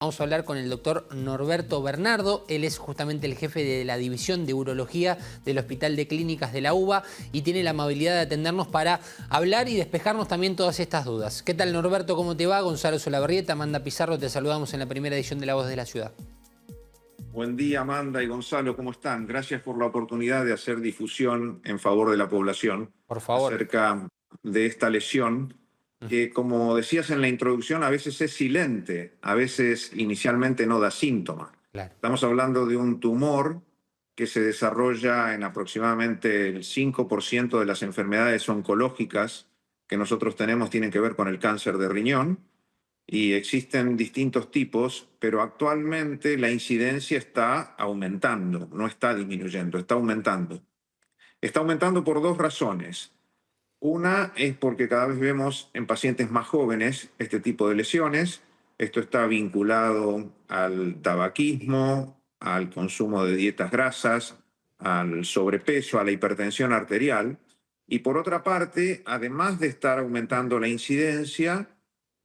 Vamos a hablar con el doctor Norberto Bernardo. Él es justamente el jefe de la División de Urología del Hospital de Clínicas de la UBA y tiene la amabilidad de atendernos para hablar y despejarnos también todas estas dudas. ¿Qué tal, Norberto? ¿Cómo te va? Gonzalo Solabarrieta, Amanda Pizarro, te saludamos en la primera edición de La Voz de la Ciudad. Buen día, Amanda y Gonzalo, ¿cómo están? Gracias por la oportunidad de hacer difusión en favor de la población Por favor. acerca de esta lesión que, como decías en la introducción, a veces es silente, a veces inicialmente no da síntoma. Claro. Estamos hablando de un tumor que se desarrolla en aproximadamente el 5% de las enfermedades oncológicas que nosotros tenemos tienen que ver con el cáncer de riñón. Y existen distintos tipos, pero actualmente la incidencia está aumentando, no está disminuyendo, está aumentando. Está aumentando por dos razones. Una es porque cada vez vemos en pacientes más jóvenes este tipo de lesiones. Esto está vinculado al tabaquismo, al consumo de dietas grasas, al sobrepeso, a la hipertensión arterial. Y por otra parte, además de estar aumentando la incidencia,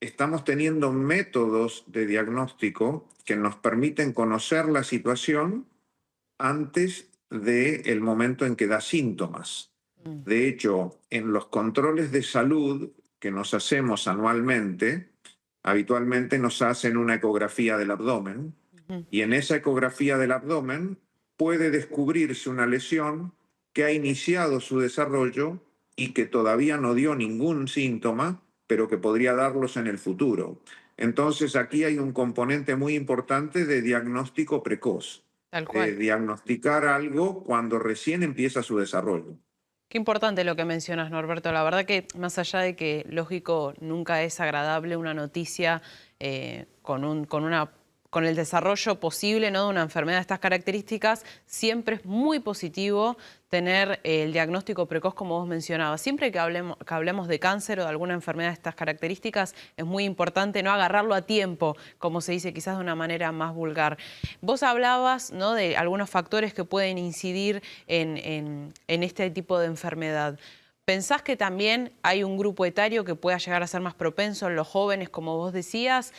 estamos teniendo métodos de diagnóstico que nos permiten conocer la situación antes del momento en que da síntomas. De hecho, en los controles de salud que nos hacemos anualmente, habitualmente nos hacen una ecografía del abdomen y en esa ecografía del abdomen puede descubrirse una lesión que ha iniciado su desarrollo y que todavía no dio ningún síntoma, pero que podría darlos en el futuro. Entonces aquí hay un componente muy importante de diagnóstico precoz, Tal de cual. diagnosticar algo cuando recién empieza su desarrollo. Qué importante lo que mencionas, Norberto. La verdad que más allá de que, lógico, nunca es agradable una noticia con el desarrollo posible, ¿no?, de una enfermedad de estas características, siempre es muy positivo tener el diagnóstico precoz, como vos mencionabas. Siempre que hablemos de cáncer o de alguna enfermedad de estas características, es muy importante no agarrarlo a tiempo, como se dice quizás de una manera más vulgar. Vos hablabas, ¿no?, de algunos factores que pueden incidir en este tipo de enfermedad. ¿Pensás que también hay un grupo etario que pueda llegar a ser más propenso en los jóvenes, como vos decías,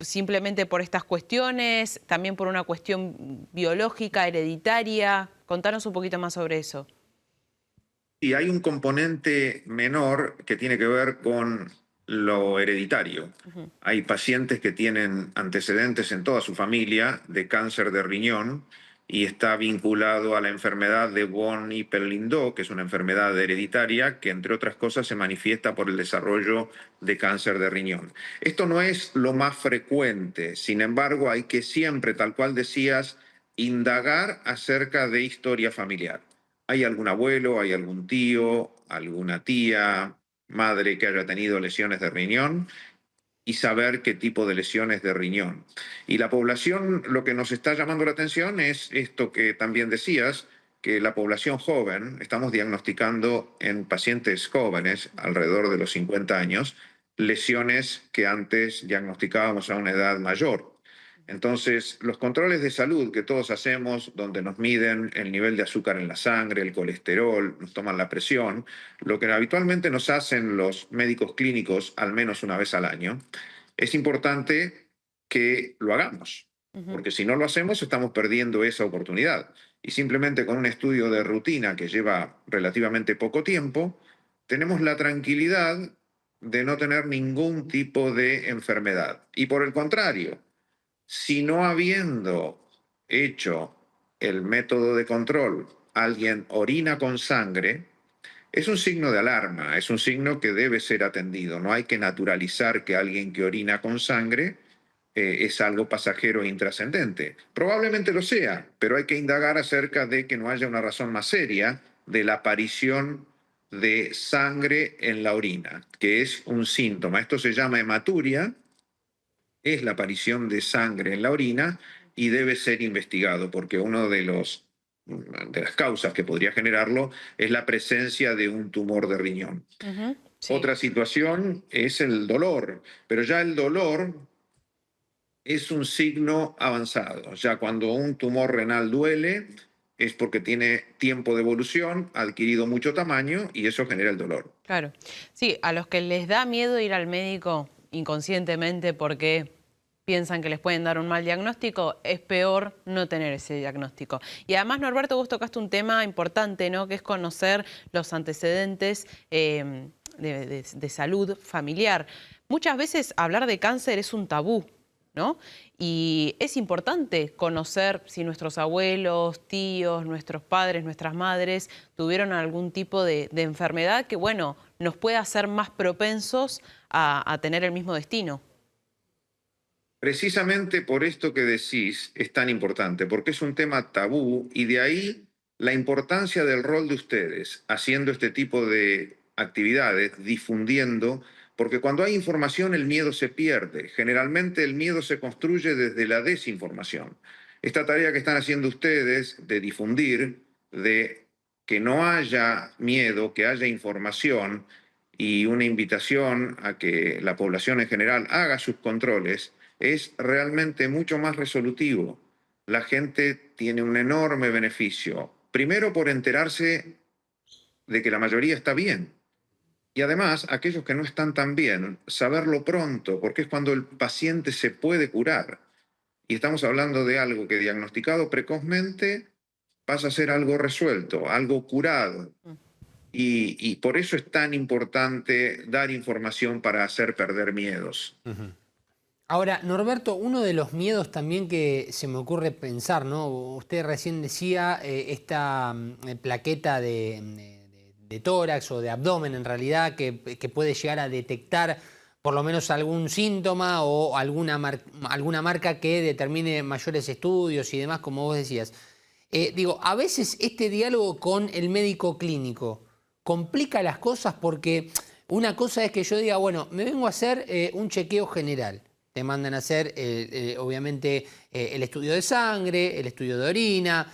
simplemente por estas cuestiones, también por una cuestión biológica, hereditaria? Contanos un poquito más sobre eso. Y hay un componente menor que tiene que ver con lo hereditario. Hay pacientes que tienen antecedentes en toda su familia de cáncer de riñón y está vinculado a la enfermedad de von Hippel-Lindau, que es una enfermedad hereditaria que, entre otras cosas, se manifiesta por el desarrollo de cáncer de riñón. Esto no es lo más frecuente, sin embargo, hay que siempre, tal cual decías, indagar acerca de historia familiar. ¿Hay algún abuelo, hay algún tío, alguna tía, madre que haya tenido lesiones de riñón? Y saber qué tipo de lesiones de riñón. Y la población, lo que nos está llamando la atención es esto que también decías, que la población joven, estamos diagnosticando en pacientes jóvenes, alrededor de los 50 años, lesiones que antes diagnosticábamos a una edad mayor. Entonces, los controles de salud que todos hacemos, donde nos miden el nivel de azúcar en la sangre, el colesterol, nos toman la presión, lo que habitualmente nos hacen los médicos clínicos al menos una vez al año, es importante que lo hagamos, porque si no lo hacemos estamos perdiendo esa oportunidad. Y simplemente con un estudio de rutina que lleva relativamente poco tiempo, tenemos la tranquilidad de no tener ningún tipo de enfermedad. Y por el contrario, si no habiendo hecho el método de control, alguien orina con sangre, es un signo de alarma, es un signo que debe ser atendido. No hay que naturalizar que alguien que orina con sangre es algo pasajero e intrascendente. Probablemente lo sea, pero hay que indagar acerca de que no haya una razón más seria de la aparición de sangre en la orina, que es un síntoma. Esto se llama hematuria, es la aparición de sangre en la orina y debe ser investigado porque uno de las causas que podría generarlo es la presencia de un tumor de riñón. Sí. Otra situación es el dolor, pero ya el dolor es un signo avanzado. Ya cuando un tumor renal duele es porque tiene tiempo de evolución, ha adquirido mucho tamaño y eso genera el dolor. Claro. Sí, a los que les da miedo ir al médico inconscientemente porque piensan que les pueden dar un mal diagnóstico, es peor no tener ese diagnóstico. Y además, Norberto, vos tocaste un tema importante, ¿no? Que es conocer los antecedentes de salud familiar. Muchas veces hablar de cáncer es un tabú, ¿no? Y es importante conocer si nuestros abuelos, tíos, nuestros padres, nuestras madres tuvieron algún tipo de enfermedad que, bueno, nos puede hacer más propensos a tener el mismo destino. Precisamente por esto que decís es tan importante, porque es un tema tabú y de ahí la importancia del rol de ustedes haciendo este tipo de actividades, difundiendo, porque cuando hay información el miedo se pierde. Generalmente el miedo se construye desde la desinformación. Esta tarea que están haciendo ustedes de difundir, de que no haya miedo, que haya información y una invitación a que la población en general haga sus controles, es realmente mucho más resolutivo. La gente tiene un enorme beneficio. Primero por enterarse de que la mayoría está bien. Y además, aquellos que no están tan bien, saberlo pronto, porque es cuando el paciente se puede curar. Y estamos hablando de algo que diagnosticado precozmente pasa a ser algo resuelto, algo curado. Y por eso es tan importante dar información para hacer perder miedos. Ahora, Norberto, uno de los miedos también que se me ocurre pensar, ¿no? Usted recién decía esta plaqueta de tórax o de abdomen, en realidad, que puede llegar a detectar por lo menos algún síntoma o alguna marca que determine mayores estudios y demás, como vos decías. Digo, a veces este diálogo con el médico clínico complica las cosas porque una cosa es que yo diga, bueno, me vengo a hacer un chequeo general. Te mandan a hacer, obviamente, el estudio de sangre, el estudio de orina,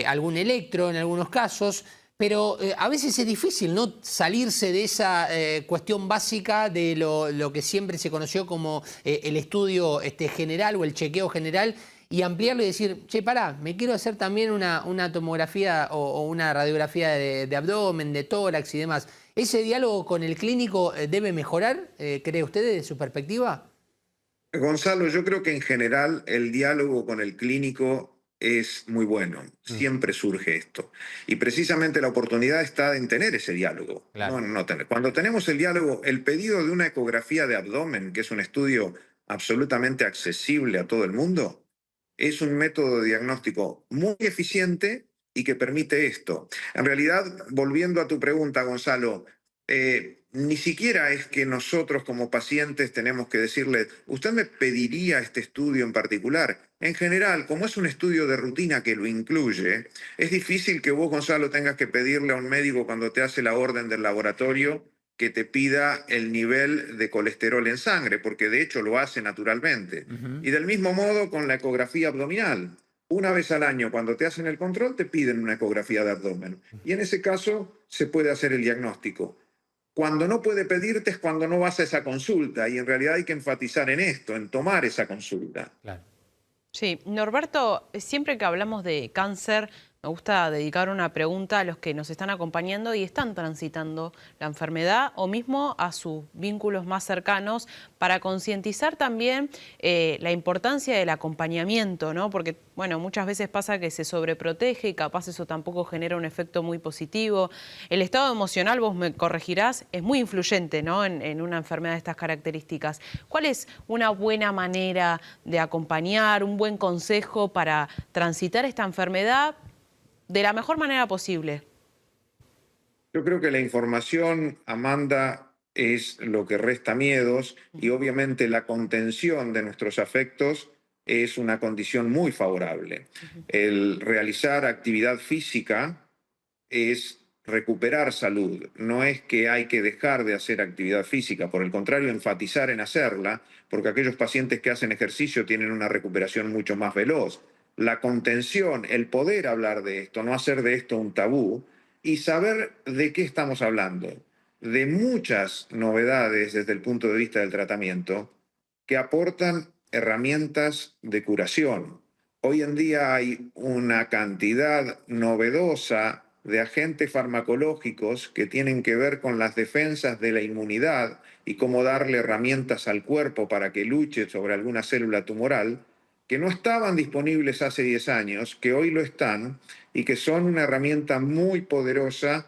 algún electro en algunos casos, pero a veces es difícil no salirse de esa cuestión básica de lo que siempre se conoció como el estudio general o el chequeo general y ampliarlo y decir, che, pará, me quiero hacer también una tomografía o una radiografía de abdomen, de tórax y demás. ¿Ese diálogo con el clínico debe mejorar, cree usted, de su perspectiva? Gonzalo, yo creo que en general el diálogo con el clínico es muy bueno. Siempre surge esto. Y precisamente la oportunidad está en tener ese diálogo. Claro. No tener. Cuando tenemos el diálogo, el pedido de una ecografía de abdomen, que es un estudio absolutamente accesible a todo el mundo, es un método de diagnóstico muy eficiente y que permite esto. En realidad, volviendo a tu pregunta, Gonzalo, ni siquiera es que nosotros como pacientes tenemos que decirle, ¿usted me pediría este estudio en particular? En general, como es un estudio de rutina que lo incluye, es difícil que vos, Gonzalo, tengas que pedirle a un médico cuando te hace la orden del laboratorio que te pida el nivel de colesterol en sangre, porque de hecho lo hace naturalmente. Y del mismo modo con la ecografía abdominal. Una vez al año, cuando te hacen el control, te piden una ecografía de abdomen. Y en ese caso se puede hacer el diagnóstico. Cuando no puede pedirte es cuando no vas a esa consulta y en realidad hay que enfatizar en esto, en tomar esa consulta. Claro. Sí, Norberto, siempre que hablamos de cáncer, me gusta dedicar una pregunta a los que nos están acompañando y están transitando la enfermedad o mismo a sus vínculos más cercanos para concientizar también la importancia del acompañamiento, ¿no? Porque, bueno, muchas veces pasa que se sobreprotege y capaz eso tampoco genera un efecto muy positivo. El estado emocional, vos me corregirás, es muy influyente, ¿no? en una enfermedad de estas características. ¿Cuál es una buena manera de acompañar, un buen consejo para transitar esta enfermedad de la mejor manera posible? Yo creo que la información, Amanda, es lo que resta miedos y obviamente la contención de nuestros afectos es una condición muy favorable. El realizar actividad física es recuperar salud, no es que hay que dejar de hacer actividad física, por el contrario, enfatizar en hacerla, porque aquellos pacientes que hacen ejercicio tienen una recuperación mucho más veloz. La contención, el poder hablar de esto, no hacer de esto un tabú y saber de qué estamos hablando, de muchas novedades desde el punto de vista del tratamiento que aportan herramientas de curación. Hoy en día hay una cantidad novedosa de agentes farmacológicos que tienen que ver con las defensas de la inmunidad y cómo darle herramientas al cuerpo para que luche sobre alguna célula tumoral, que no estaban disponibles hace 10 años, que hoy lo están y que son una herramienta muy poderosa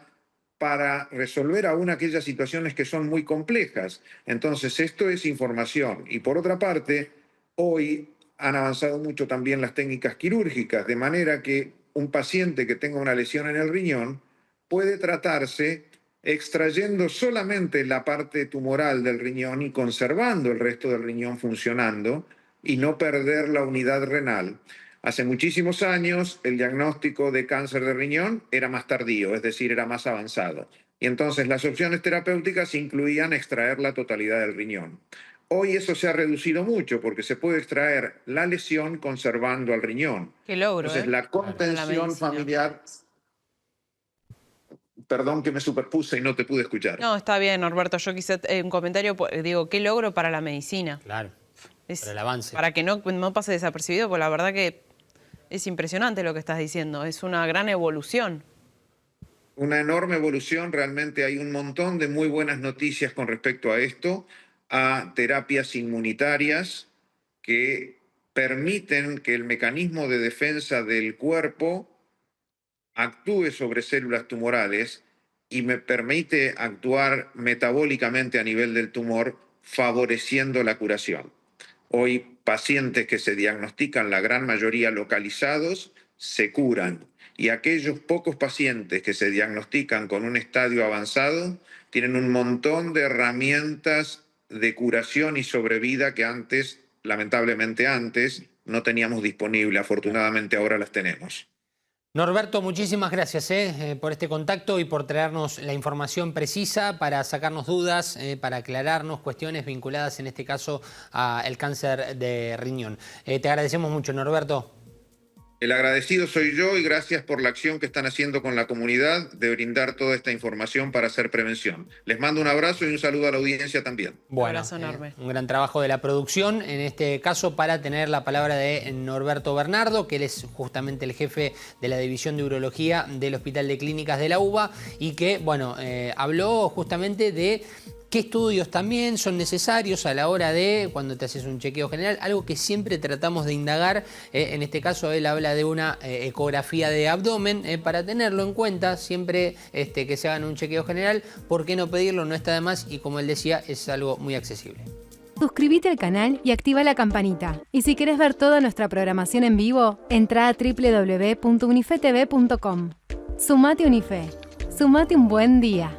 para resolver aún aquellas situaciones que son muy complejas. Entonces, esto es información. Y por otra parte, hoy han avanzado mucho también las técnicas quirúrgicas, de manera que un paciente que tenga una lesión en el riñón puede tratarse extrayendo solamente la parte tumoral del riñón y conservando el resto del riñón funcionando y no perder la unidad renal. Hace muchísimos años el diagnóstico de cáncer de riñón era más tardío, es decir, era más avanzado. Y entonces las opciones terapéuticas incluían extraer la totalidad del riñón. Hoy eso se ha reducido mucho porque se puede extraer la lesión conservando al riñón. Qué logro, entonces la contención familiar... Perdón que me superpuse y no te pude escuchar. No, está bien, Norberto. Yo quise un comentario, digo, qué logro para la medicina. Claro, para el avance. Para que no pase desapercibido, porque la verdad que es impresionante lo que estás diciendo. Es una gran evolución. Una enorme evolución. Realmente hay un montón de muy buenas noticias con respecto a esto, a terapias inmunitarias que permiten que el mecanismo de defensa del cuerpo actúe sobre células tumorales y me permite actuar metabólicamente a nivel del tumor, favoreciendo la curación. Hoy pacientes que se diagnostican, la gran mayoría localizados, se curan. Y aquellos pocos pacientes que se diagnostican con un estadio avanzado tienen un montón de herramientas de curación y sobrevida que antes, lamentablemente antes, no teníamos disponible. Afortunadamente ahora las tenemos. Norberto, muchísimas gracias por este contacto y por traernos la información precisa para sacarnos dudas, para aclararnos cuestiones vinculadas en este caso al cáncer de riñón. Te agradecemos mucho, Norberto. El agradecido soy yo y gracias por la acción que están haciendo con la comunidad de brindar toda esta información para hacer prevención. Les mando un abrazo y un saludo a la audiencia también. Bueno, un abrazo enorme. Un gran trabajo de la producción, en este caso para tener la palabra de Norberto Bernardo, que él es justamente el jefe de la División de Urología del Hospital de Clínicas de la UBA y que, bueno, habló justamente de qué estudios también son necesarios a la hora de, cuando te haces un chequeo general, algo que siempre tratamos de indagar. En este caso él habla de una ecografía de abdomen, para tenerlo en cuenta siempre que se hagan un chequeo general. ¿Por qué no pedirlo? No está de más y como él decía, es algo muy accesible. Suscríbete al canal y activa la campanita. Y si querés ver toda nuestra programación en vivo, entra a www.unifetv.com. Sumate Unife. Sumate un buen día.